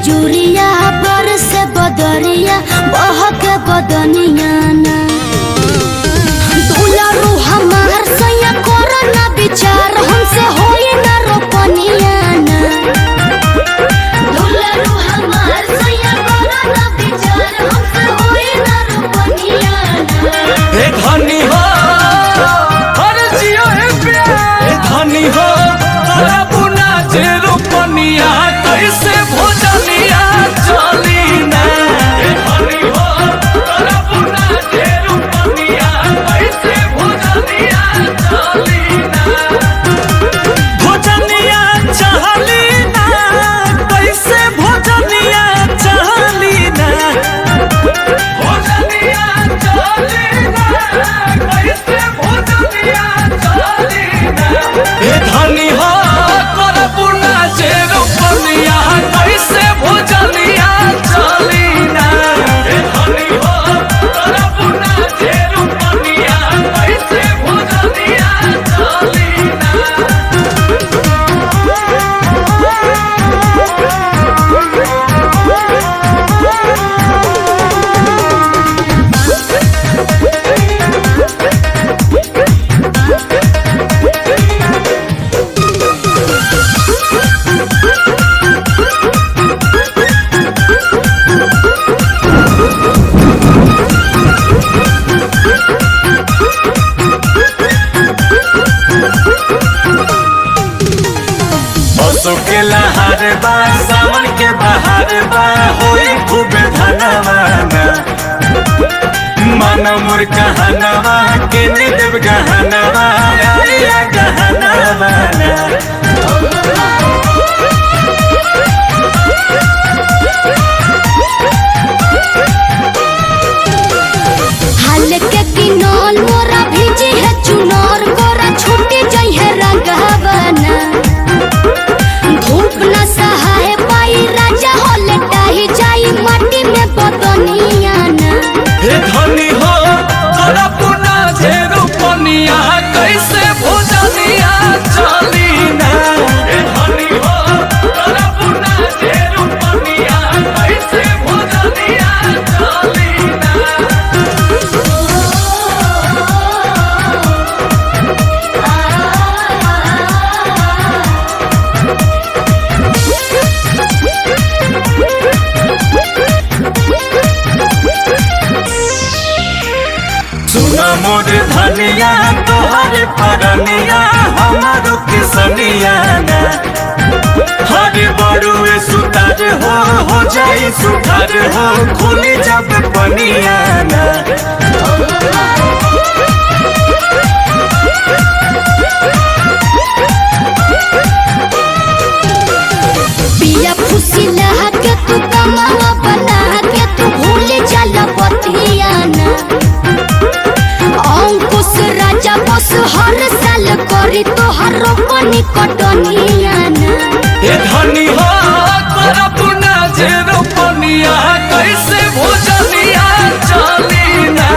बिजुरिया बरस बदरिया बहक बदनिया ना दुलारू हमार सैया कोरोना विचार हमसे होई ना रोपनिया ना दुलारू हमार सैया कोरोना विचार हमसे होई ना रोपनिया ना। ए धनी हो हर जियो है प्यार, ए धनी हो तोरा बुना जे रोपनिया कैसे भोजनिया चली ना। ए धनी हो तोरा बुना जे रोपनिया कैसे भोजनिया चली ना। भोजनिया चली ना कैसे भोजनिया चली ना। भोजनिया चली ना कैसे भोजनिया चली ना। ए धनी हो तोरा बुना जे रोपनिया कैसे भोजनिया चली ना। ए धनी हो तोरा बुना जे रोपनिया कैसे भोजनिया चली ना। बसों के लहार बा सावन के बहार बा होई खूब धनवाना। मानो मोर कहनवा के निदेव गहनवा आया गहनवाना। हाल के किनोल मोरा भीजी है चुनौर गोरा छूटी जाई है रंगवना धूप न सहाय पाई राजा हो लेटाही जाई माटी में बदनिया ना। हे धनी हो तोरा पुना जे रोपनिया कैसे भोजनिया चली ना। हे धनी हो तोरा पुना जे रोपनिया कैसे भोजनिया चली ना। सुना मोर धनिया तोहर परनिया हमारो किसनिया ना। हरे बड़ुए सुतार हो जाई सुधार हो खुली जब पनिया ना। पिया खुशी लहा के तू कमावा बना के तू भूल जाला बतिया ना अंकुश राजा बस हर साल करी तोहर रोपनी कटनिया ना। हे धनी हो तोरा पुना जे रोपनिया कैसे भोजनिया चली ना।